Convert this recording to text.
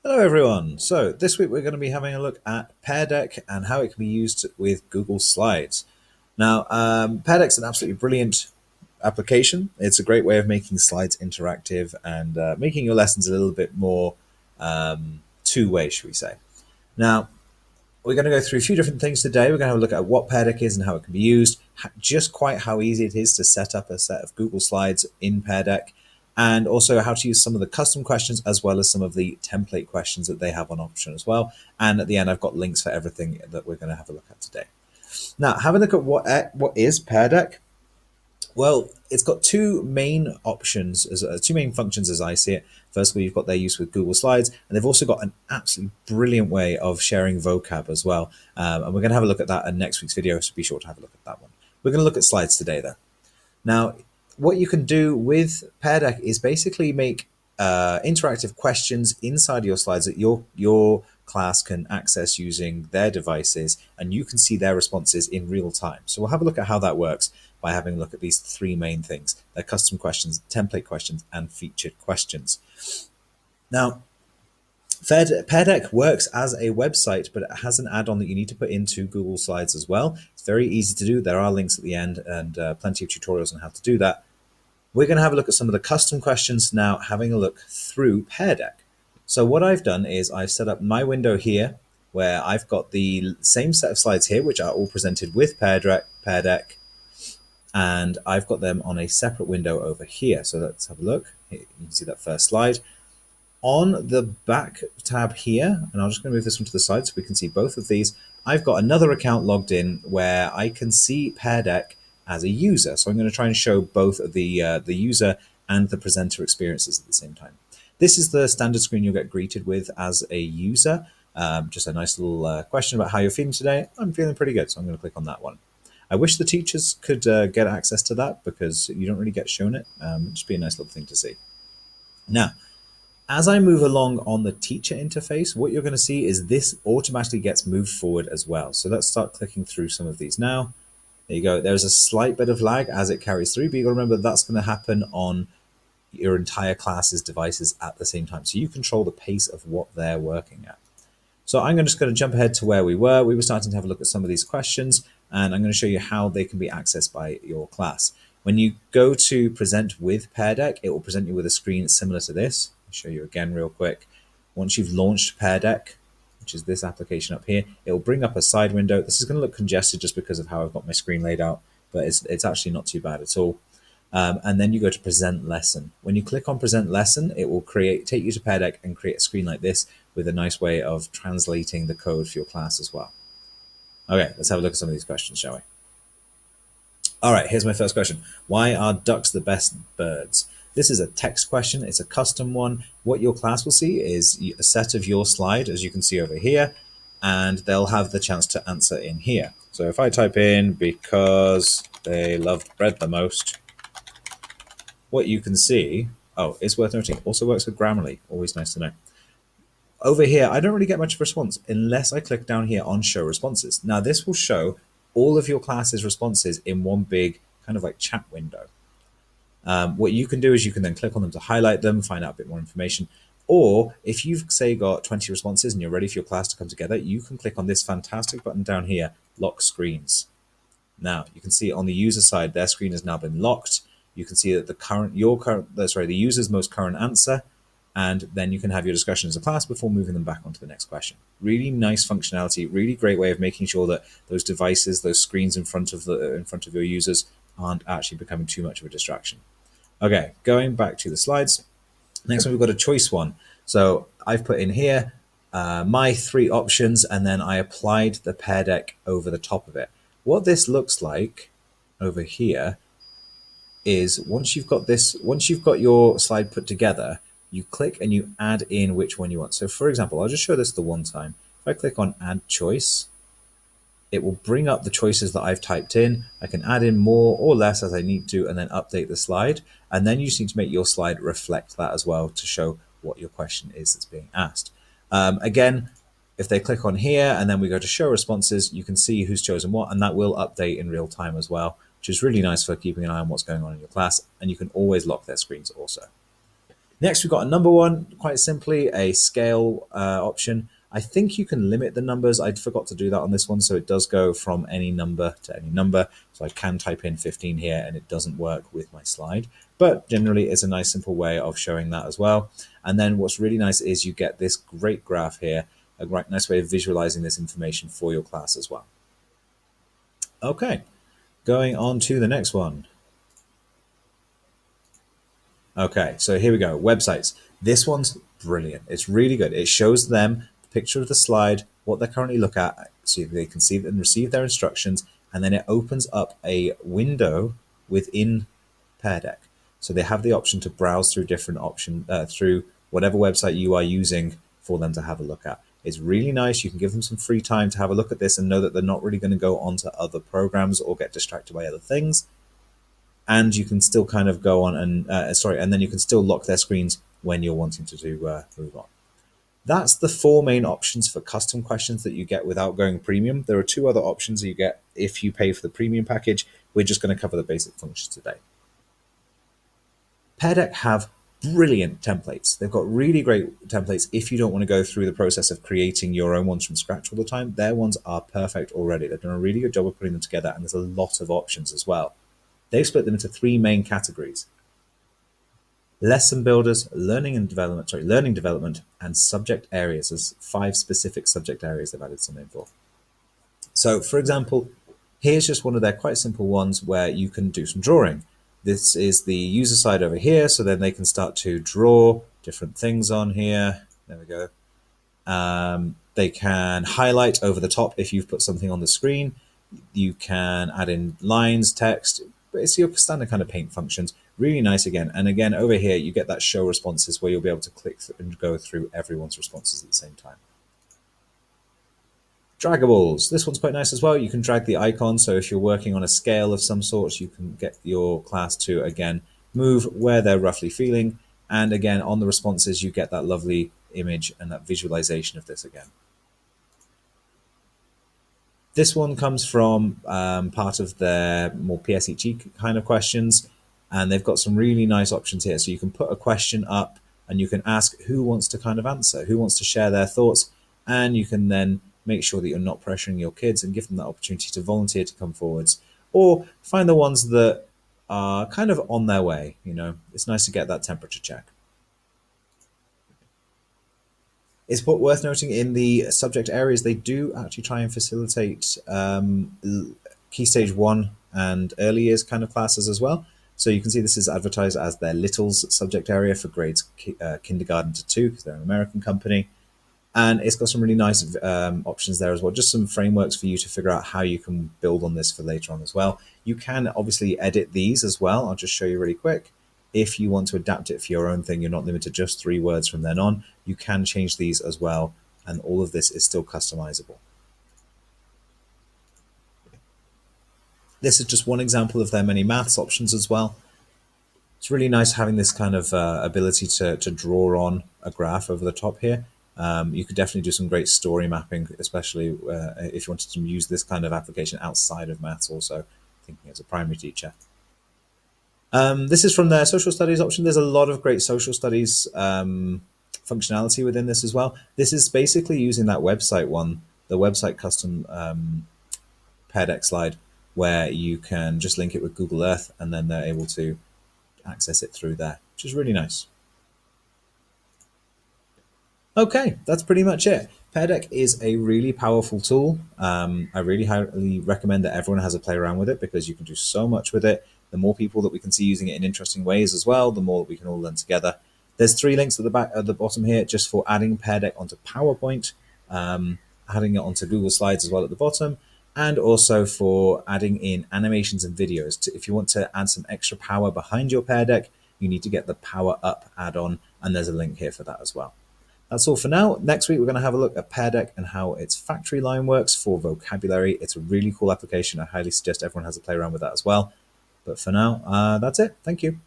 Hello everyone! So this week we're going to be having a look at Pear Deck and how it can be used with Google Slides. Now, Pear Deck's an absolutely brilliant application. It's a great way of making slides interactive and making your lessons a little bit more two-way, should we say. Now, we're going to go through a few different things today. We're going to have a look at what Pear Deck is and how it can be used, just quite how easy it is to set up a set of Google Slides in Pear Deck, and also how to use some of the custom questions as well as some of the template questions that they have on option as well. And at the end, I've got links for everything that we're going to have a look at today. Now, have a look at what is Pear Deck. Well, it's got two main options, two main functions as I see it. Firstly, you've got their use with Google Slides, and they've also got an absolutely brilliant way of sharing vocab as well. And we're going to have a look at that in next week's video, so be sure to have a look at that one. We're going to look at slides today, though. Now, what you can do with Pear Deck is basically make interactive questions inside your slides that your class can access using their devices, and you can see their responses in real time. So we'll have a look at how that works by having a look at these three main things: they're custom questions, template questions, and featured questions. Now, Pear Deck works as a website, but it has an add-on that you need to put into Google Slides as well. It's very easy to do. There are links at the end and plenty of tutorials on how to do that. We're going to have a look at some of the custom questions now, having a look through Pear Deck. So what I've done is I've set up my window here where I've got the same set of slides here, which are all presented with Pear Deck, and I've got them on a separate window over here. So let's have a look. You can see that first slide. On the back tab here, and I'm just going to move this one to the side so we can see both of these, I've got another account logged in where I can see Pear Deck as a user. So I'm going to try and show both of the user and the presenter experiences at the same time. This is the standard screen you'll get greeted with as a user. Just a nice little question about how you're feeling today. I'm feeling pretty good, so I'm going to click on that one. I wish the teachers could get access to that because you don't really get shown it. It'd just be a nice little thing to see. Now, as I move along on the teacher interface, what you're going to see is this automatically gets moved forward as well. So let's start clicking through some of these now. There you go. There's a slight bit of lag as it carries through, but you got to remember that's going to happen on your entire class's devices at the same time. So you control the pace of what they're working at. So I'm just going to jump ahead to where we were. We were starting to have a look at some of these questions, and I'm going to show you how they can be accessed by your class. When you go to present with Pear Deck, it will present you with a screen similar to this. I'll show you again real quick. Once you've launched Pear Deck, which is this application up here, it will bring up a side window. This is going to look congested just because of how I've got my screen laid out, but it's actually not too bad at all. And then you go to present lesson. When you click on present lesson, it will take you to Pear Deck and create a screen like this with a nice way of translating the code for your class as well. Okay, let's have a look at some of these questions, shall we? All right, here's my first question. Why are ducks the best birds? This is a text question. It's a custom one. What your class will see is a set of your slide, as you can see over here, and they'll have the chance to answer in here. So if I type in because they loved bread the most, what you can see, oh, it's worth noting, also works with Grammarly. Always nice to know. Over here, I don't really get much of a response unless I click down here on show responses. Now this will show all of your class's responses in one big kind of like chat window. What you can do is you can then click on them to highlight them, find out a bit more information. Or if you've, say, got 20 responses and you're ready for your class to come together, you can click on this fantastic button down here, lock screens. Now you can see on the user side, their screen has now been locked. You can see that the user's most current answer, and then you can have your discussion as a class before moving them back onto the next question. Really nice functionality, really great way of making sure that those devices, those screens in front of your users aren't actually becoming too much of a distraction. Okay, going back to the slides. Next one, we've got a choice one. So I've put in here my three options, and then I applied the Pear Deck over the top of it. What this looks like over here is once you've got your slide put together, you click and you add in which one you want. So for example, I'll just show this the one time. If I click on add choice, it will bring up the choices that I've typed in. I can add in more or less as I need to, and then update the slide. And then you just need to make your slide reflect that as well to show what your question is that's being asked. Again, if they click on here and then we go to show responses, you can see who's chosen what, and that will update in real time as well, which is really nice for keeping an eye on what's going on in your class. And you can always lock their screens also. Next, we've got a number one, quite simply a scale option. I think you can limit the numbers. I forgot to do that on this one, so it does go from any number to any number. So I can type in 15 here and it doesn't work with my slide. But generally, it's a nice simple way of showing that as well. And then what's really nice is you get this great graph here, a great nice way of visualizing this information for your class as well. Okay, going on to the next one. Okay, so here we go. Websites. This one's brilliant. It's really good. It shows them the picture of the slide, what they currently look at, so they can see and receive their instructions, and then it opens up a window within Pear Deck. So they have the option to browse through different through whatever website you are using for them to have a look at. It's really nice. You can give them some free time to have a look at this and know that they're not really going to go on to other programs or get distracted by other things, and you can still kind of go on and and then you can still lock their screens when you're wanting to move on. That's the four main options for custom questions that you get without going premium. There are two other options that you get if you pay for the premium package. We're just going to cover the basic functions today. Pear Deck have brilliant templates. They've got really great templates if you don't want to go through the process of creating your own ones from scratch all the time. Their ones are perfect already. They've done a really good job of putting them together, and there's a lot of options as well. They've split them into three main categories: lesson builders, learning development, and subject areas. There's 5 specific subject areas they've added something for. So, for example, here's just one of their quite simple ones where you can do some drawing. This is the user side over here, so then they can start to draw different things on here. There we go. They can highlight over the top if you've put something on the screen. You can add in lines, text, but it's your standard kind of paint functions. Really nice again. And again, over here, you get that show responses where you'll be able to click and go through everyone's responses at the same time. Draggables. This one's quite nice as well. You can drag the icon. So if you're working on a scale of some sort, you can get your class to, again, move where they're roughly feeling. And again, on the responses, you get that lovely image and that visualization of this again. This one comes from part of their more PSHE kind of questions, and they've got some really nice options here. So you can put a question up and you can ask who wants to kind of answer, who wants to share their thoughts, and you can then make sure that you're not pressuring your kids and give them that opportunity to volunteer to come forwards, or find the ones that are kind of on their way. You know, it's nice to get that temperature check. It's worth noting in the subject areas, they do actually try and facilitate Key Stage 1 and early years kind of classes as well. So you can see this is advertised as their Littles subject area for grades kindergarten to 2, because they're an American company. And it's got some really nice options there as well, just some frameworks for you to figure out how you can build on this for later on as well. You can obviously edit these as well. I'll just show you really quick. If you want to adapt it for your own thing, you're not limited to just 3 words from then on. You can change these as well, and all of this is still customizable. This is just one example of their many maths options as well. It's really nice having this kind of ability to draw on a graph over the top here. You could definitely do some great story mapping, especially if you wanted to use this kind of application outside of maths also, thinking as a primary teacher. This is from their social studies option. There's a lot of great social studies functionality within this as well. This is basically using that website one, the website custom Pear Deck slide, where you can just link it with Google Earth and then they're able to access it through there, which is really nice. Okay, that's pretty much it. Pear Deck is a really powerful tool. I really highly recommend that everyone has a play around with it because you can do so much with it. The more people that we can see using it in interesting ways as well, the more that we can all learn together. There's 3 links at the bottom here just for adding Pear Deck onto PowerPoint, adding it onto Google Slides as well at the bottom, and also for adding in animations and videos. If you want to add some extra power behind your Pear Deck, you need to get the Power Up add-on, and there's a link here for that as well. That's all for now. Next week, we're going to have a look at Pear Deck and how its factory line works for vocabulary. It's a really cool application. I highly suggest everyone has a play around with that as well. But for now, that's it. Thank you.